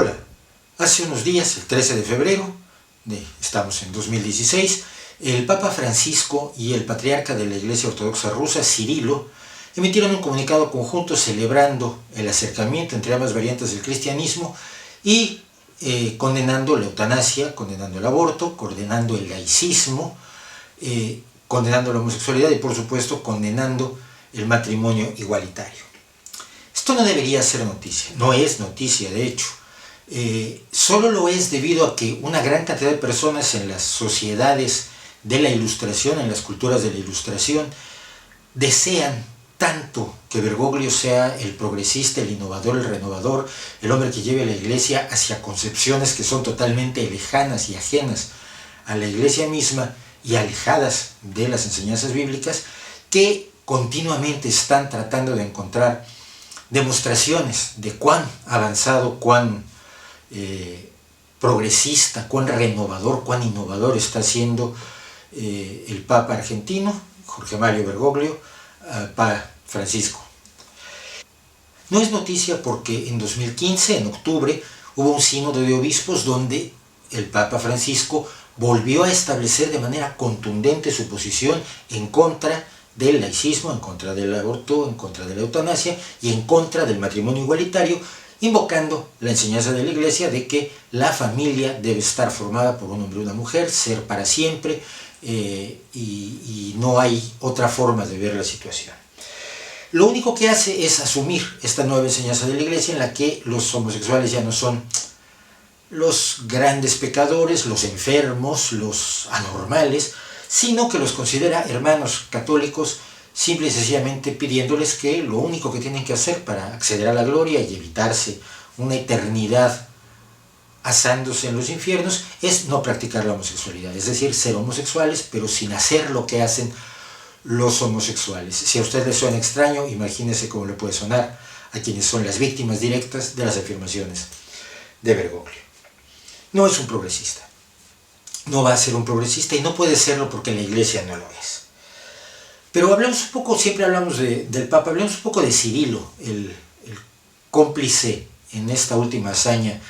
Hola, hace unos días, el 13 de febrero, estamos en 2016, el Papa Francisco y el Patriarca de la Iglesia Ortodoxa Rusa, Cirilo, emitieron un comunicado conjunto celebrando el acercamiento entre ambas variantes del cristianismo y condenando la eutanasia, condenando el aborto, condenando el laicismo, condenando la homosexualidad y, por supuesto, condenando el matrimonio igualitario. Esto no debería ser noticia, no es noticia de hecho. Solo lo es debido a que una gran cantidad de personas en las sociedades de la Ilustración, en las culturas de la Ilustración, desean tanto que Bergoglio sea el progresista, el innovador, el renovador, el hombre que lleve a la Iglesia hacia concepciones que son totalmente lejanas y ajenas a la Iglesia misma y alejadas de las enseñanzas bíblicas, que continuamente están tratando de encontrar demostraciones de cuán avanzado, cuán progresista, cuán renovador, cuán innovador está siendo el Papa argentino, Jorge Mario Bergoglio, Papa Francisco. No es noticia porque en 2015, en octubre, hubo un sínodo de obispos donde el Papa Francisco volvió a establecer de manera contundente su posición en contra del laicismo, en contra del aborto, en contra de la eutanasia y en contra del matrimonio igualitario, invocando la enseñanza de la Iglesia de que la familia debe estar formada por un hombre y una mujer, ser para siempre, y no hay otra forma de ver la situación. Lo único que hace es asumir esta nueva enseñanza de la Iglesia en la que los homosexuales ya no son los grandes pecadores, los enfermos, los anormales, sino que los considera hermanos católicos, simple y sencillamente pidiéndoles que lo único que tienen que hacer para acceder a la gloria y evitarse una eternidad asándose en los infiernos es no practicar la homosexualidad, es decir, ser homosexuales, pero sin hacer lo que hacen los homosexuales. Si a usted le suena extraño, imagínese cómo le puede sonar a quienes son las víctimas directas de las afirmaciones de Bergoglio. No es un progresista, no va a ser un progresista y no puede serlo porque la Iglesia no lo es. Pero hablemos un poco, siempre hablamos del Papa, hablemos un poco de Cirilo, el cómplice en esta última hazaña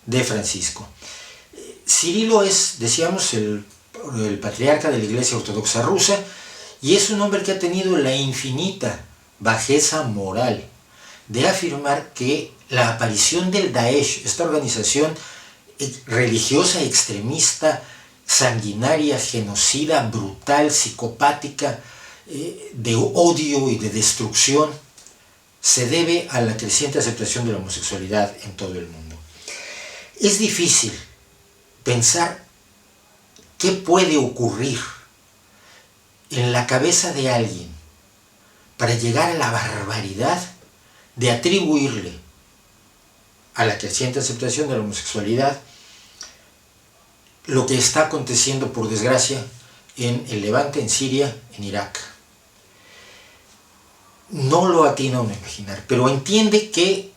de Francisco. Cirilo es, decíamos, el patriarca de la Iglesia Ortodoxa Rusa y es un hombre que ha tenido la infinita bajeza moral de afirmar que la aparición del Daesh, esta organización religiosa extremista, sanguinaria, genocida, brutal, psicopática, de odio y de destrucción, se debe a la creciente aceptación de la homosexualidad en todo el mundo. Es difícil pensar qué puede ocurrir en la cabeza de alguien para llegar a la barbaridad de atribuirle a la creciente aceptación de la homosexualidad lo que está aconteciendo, por desgracia, en el Levante, en Siria, en Irak. No lo atina uno a imaginar, pero entiende que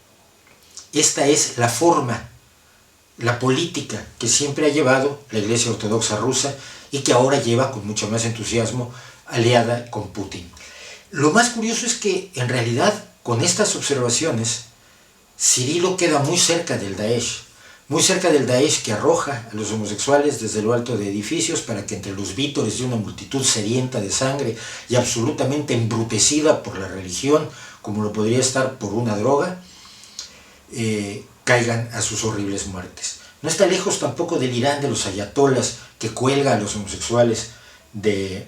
esta es la forma, la política que siempre ha llevado la Iglesia Ortodoxa Rusa y que ahora lleva con mucho más entusiasmo aliada con Putin. Lo más curioso es que, en realidad, con estas observaciones, Cirilo queda muy cerca del Daesh que arroja a los homosexuales desde lo alto de edificios para que entre los vítores de una multitud sedienta de sangre y absolutamente embrutecida por la religión, como lo podría estar por una droga, caigan a sus horribles muertes. No está lejos tampoco del Irán de los ayatolas que cuelga a los homosexuales de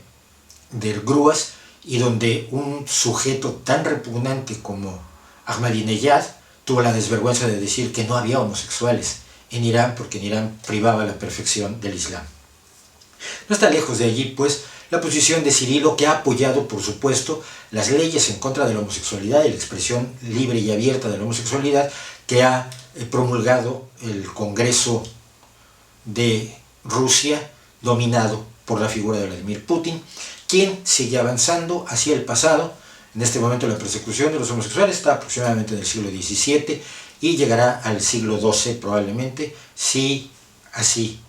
grúas y donde un sujeto tan repugnante como Ahmadinejad tuvo la desvergüenza de decir que no había homosexuales en Irán porque en Irán privaba la perfección del Islam. No está lejos de allí, pues, la posición de Cirilo, que ha apoyado, por supuesto, las leyes en contra de la homosexualidad y la expresión libre y abierta de la homosexualidad que ha promulgado el Congreso de Rusia, dominado por la figura de Vladimir Putin, quien sigue avanzando hacia el pasado. En este momento la persecución de los homosexuales está aproximadamente en el siglo XVII y llegará al siglo XII probablemente, si así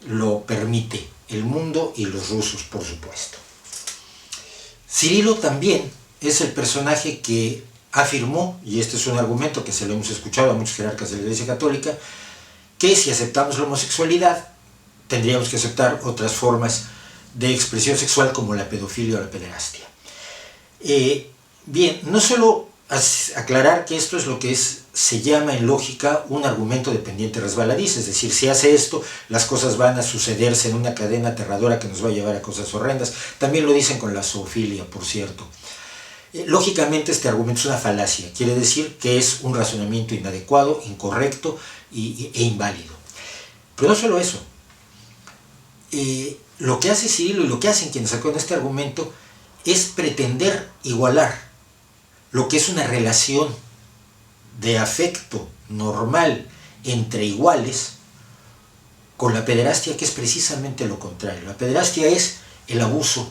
lo permite el mundo y los rusos, por supuesto. Cirilo también es el personaje que afirmó, y este es un argumento que se lo hemos escuchado a muchos jerarcas de la Iglesia Católica, que si aceptamos la homosexualidad, tendríamos que aceptar otras formas de expresión sexual como la pedofilia o la pederastia. Bien, no solo aclarar que esto es lo que se llama en lógica un argumento de pendiente resbaladiza, es decir, si hace esto, las cosas van a sucederse en una cadena aterradora que nos va a llevar a cosas horrendas. También lo dicen con la zoofilia, por cierto. Lógicamente este argumento es una falacia, quiere decir que es un razonamiento inadecuado, incorrecto e inválido. Pero no solo eso, lo que hace Cirilo y lo que hacen quienes sacan este argumento es pretender igualar lo que es una relación de afecto normal entre iguales con la pederastia, que es precisamente lo contrario. La pederastia es el abuso,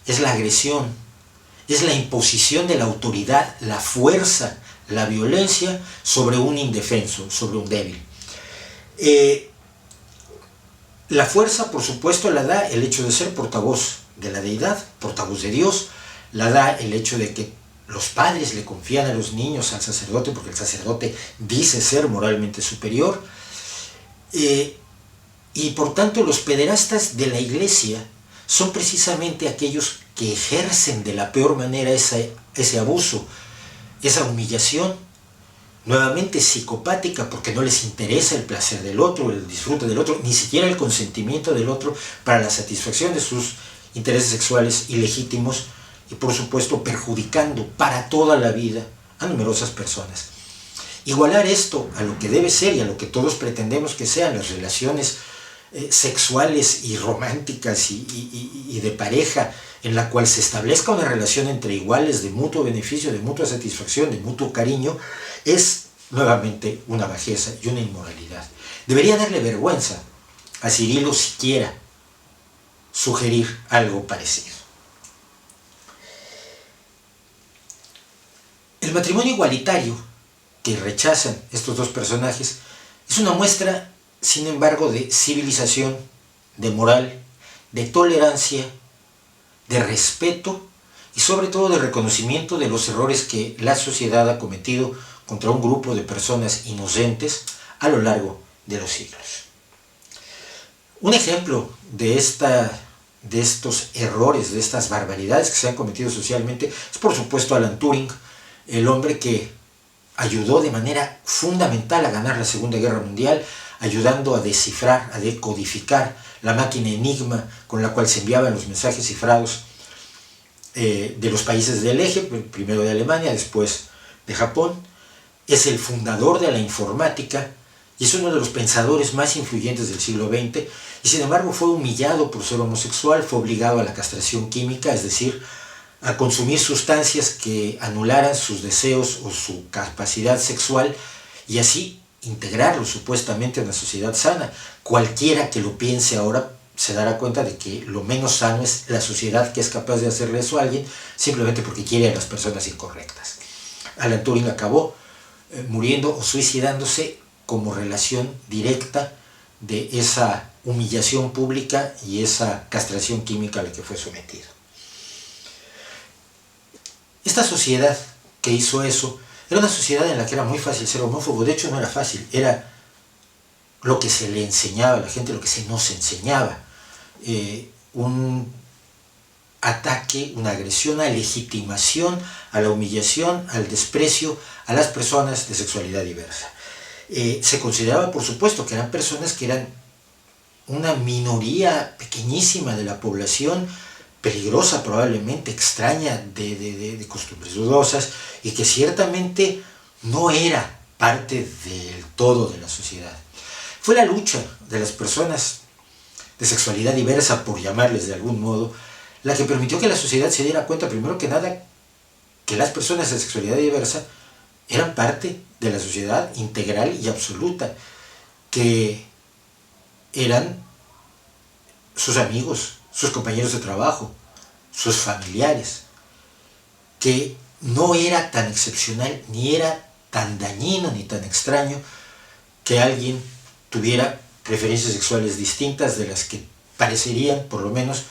es la agresión, es la imposición de la autoridad, la fuerza, la violencia sobre un indefenso, sobre un débil. La fuerza, por supuesto, la da el hecho de ser portavoz de la deidad, portavoz de Dios, la da el hecho de que los padres le confían a los niños al sacerdote porque el sacerdote dice ser moralmente superior, y por tanto los pederastas de la Iglesia son precisamente aquellos que ejercen de la peor manera ese abuso, esa humillación, nuevamente psicopática, porque no les interesa el placer del otro, el disfrute del otro, ni siquiera el consentimiento del otro para la satisfacción de sus intereses sexuales ilegítimos, y por supuesto perjudicando para toda la vida a numerosas personas. Igualar esto a lo que debe ser y a lo que todos pretendemos que sean las relaciones sexuales y románticas y de pareja, en la cual se establezca una relación entre iguales de mutuo beneficio, de mutua satisfacción, de mutuo cariño, es nuevamente una bajeza y una inmoralidad. Debería darle vergüenza a Cirilo siquiera sugerir algo parecido. El matrimonio igualitario que rechazan estos dos personajes es una muestra, sin embargo, de civilización, de moral, de tolerancia, de respeto y sobre todo de reconocimiento de los errores que la sociedad ha cometido contra un grupo de personas inocentes a lo largo de los siglos. Un ejemplo de estos errores, de estas barbaridades que se han cometido socialmente es por supuesto Alan Turing, el hombre que ayudó de manera fundamental a ganar la Segunda Guerra Mundial, ayudando a descifrar, a decodificar la máquina Enigma con la cual se enviaban los mensajes cifrados de los países del eje, primero de Alemania, después de Japón. Es el fundador de la informática y es uno de los pensadores más influyentes del siglo XX, y sin embargo fue humillado por ser homosexual, fue obligado a la castración química, es decir, a consumir sustancias que anularan sus deseos o su capacidad sexual y así integrarlo supuestamente a una sociedad sana. Cualquiera que lo piense ahora se dará cuenta de que lo menos sano es la sociedad que es capaz de hacerle eso a alguien simplemente porque quiere a las personas incorrectas. Alan Turing acabó muriendo o suicidándose como relación directa de esa humillación pública y esa castración química a la que fue sometido. Esta sociedad que hizo eso era una sociedad en la que era muy fácil ser homófobo. De hecho no era fácil, era lo que se le enseñaba a la gente, lo que se nos enseñaba. Un ataque, una agresión, a legitimación, a la humillación, al desprecio a las personas de sexualidad diversa. Se consideraba, por supuesto, que eran personas que eran una minoría pequeñísima de la población, peligrosa probablemente, extraña, de costumbres dudosas, y que ciertamente no era parte del todo de la sociedad. Fue la lucha de las personas de sexualidad diversa, por llamarles de algún modo, la que permitió que la sociedad se diera cuenta, primero que nada, que las personas de sexualidad diversa eran parte de la sociedad integral y absoluta, que eran sus amigos, sus compañeros de trabajo, sus familiares, que no era tan excepcional, ni era tan dañino, ni tan extraño que alguien tuviera preferencias sexuales distintas de las que parecerían, por lo menos,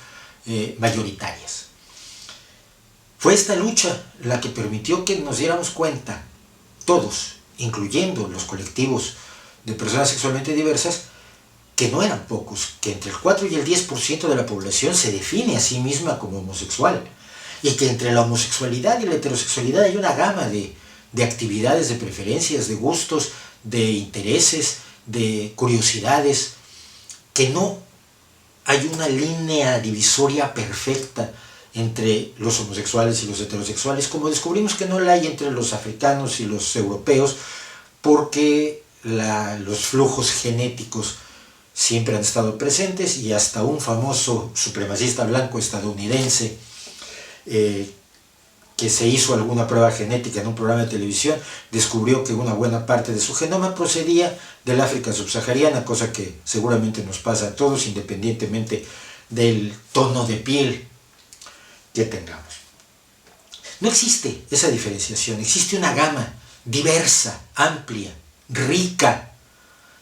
mayoritarias. Fue esta lucha la que permitió que nos diéramos cuenta, todos, incluyendo los colectivos de personas sexualmente diversas, que no eran pocos, que entre el 4 y el 10% de la población se define a sí misma como homosexual, y que entre la homosexualidad y la heterosexualidad hay una gama de actividades, de preferencias, de gustos, de intereses, de curiosidades, que no hay una línea divisoria perfecta entre los homosexuales y los heterosexuales, como descubrimos que no la hay entre los africanos y los europeos, porque los flujos genéticos siempre han estado presentes, y hasta un famoso supremacista blanco estadounidense que se hizo alguna prueba genética en un programa de televisión, descubrió que una buena parte de su genoma procedía del África subsahariana, cosa que seguramente nos pasa a todos, independientemente del tono de piel que tengamos. No existe esa diferenciación, existe una gama diversa, amplia, rica,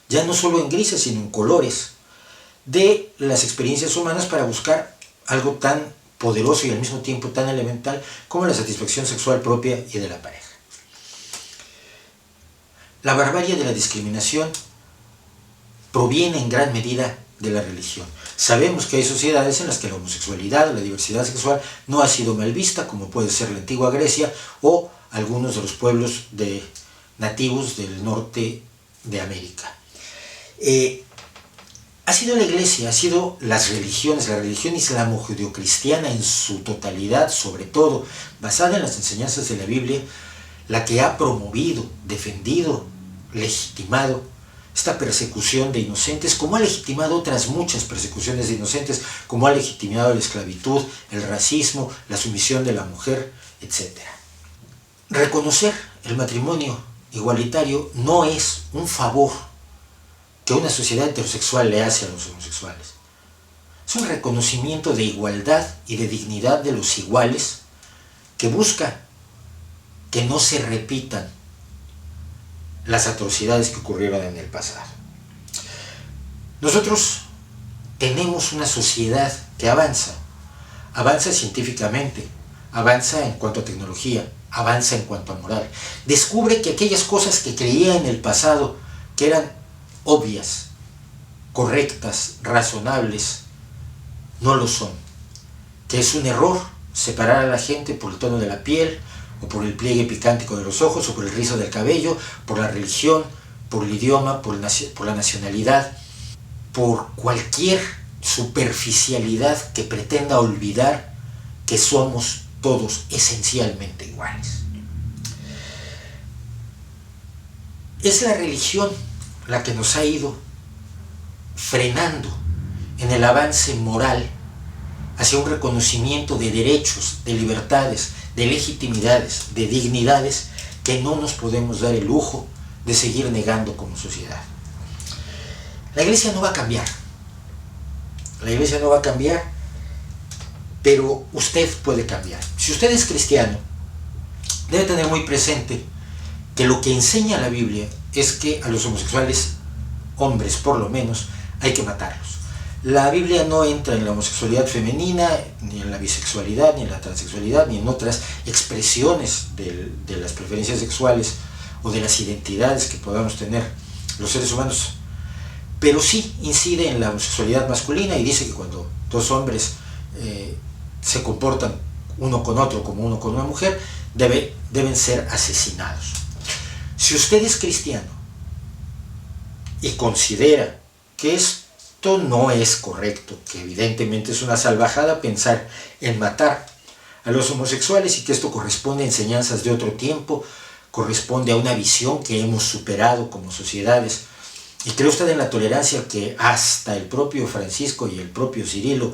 ya no solo en grises, sino en colores, de las experiencias humanas para buscar algo tan poderoso y al mismo tiempo tan elemental como la satisfacción sexual propia y de la pareja. La barbarie de la discriminación proviene en gran medida de la religión. Sabemos que hay sociedades en las que la homosexualidad o la diversidad sexual no ha sido mal vista, como puede ser la antigua Grecia o algunos de los pueblos nativos del norte de América. Ha sido la Iglesia, ha sido las religiones, la religión islamo-judeocristiana en su totalidad, sobre todo basada en las enseñanzas de la Biblia, la que ha promovido, defendido, legitimado esta persecución de inocentes, como ha legitimado otras muchas persecuciones de inocentes, como ha legitimado la esclavitud, el racismo, la sumisión de la mujer, etc. Reconocer el matrimonio igualitario no es un favor que una sociedad heterosexual le hace a los homosexuales. Es un reconocimiento de igualdad y de dignidad de los iguales que busca que no se repitan las atrocidades que ocurrieron en el pasado. Nosotros tenemos una sociedad que avanza científicamente, avanza en cuanto a tecnología, avanza en cuanto a moral. Descubre que aquellas cosas que creía en el pasado que eran obvias, correctas, razonables, no lo son. Que es un error separar a la gente por el tono de la piel, o por el pliegue picántico de los ojos, o por el rizo del cabello, por la religión, por el idioma, por la nacionalidad, por cualquier superficialidad que pretenda olvidar que somos todos esencialmente iguales. Es la religión la que nos ha ido frenando en el avance moral hacia un reconocimiento de derechos, de libertades, de legitimidades, de dignidades que no nos podemos dar el lujo de seguir negando como sociedad. La Iglesia no va a cambiar. La Iglesia no va a cambiar, pero usted puede cambiar. Si usted es cristiano, debe tener muy presente que lo que enseña la Biblia es que a los homosexuales, hombres por lo menos, hay que matarlos. La Biblia no entra en la homosexualidad femenina, ni en la bisexualidad, ni en la transexualidad, ni en otras expresiones de las preferencias sexuales o de las identidades que podamos tener los seres humanos, pero sí incide en la homosexualidad masculina y dice que cuando dos hombres se comportan uno con otro como uno con una mujer, deben ser asesinados. Si usted es cristiano y considera que esto no es correcto, que evidentemente es una salvajada pensar en matar a los homosexuales y que esto corresponde a enseñanzas de otro tiempo, corresponde a una visión que hemos superado como sociedades, y cree usted en la tolerancia que hasta el propio Francisco y el propio Cirilo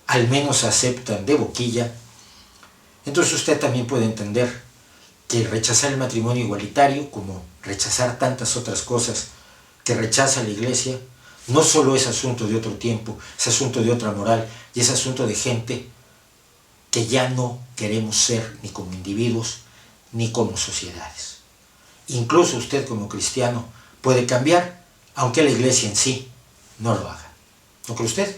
al menos aceptan de boquilla, entonces usted también puede entender que rechazar el matrimonio igualitario, como rechazar tantas otras cosas que rechaza la Iglesia, no solo es asunto de otro tiempo, es asunto de otra moral y es asunto de gente que ya no queremos ser ni como individuos ni como sociedades. Incluso usted como cristiano puede cambiar, aunque la Iglesia en sí no lo haga. ¿No cree usted?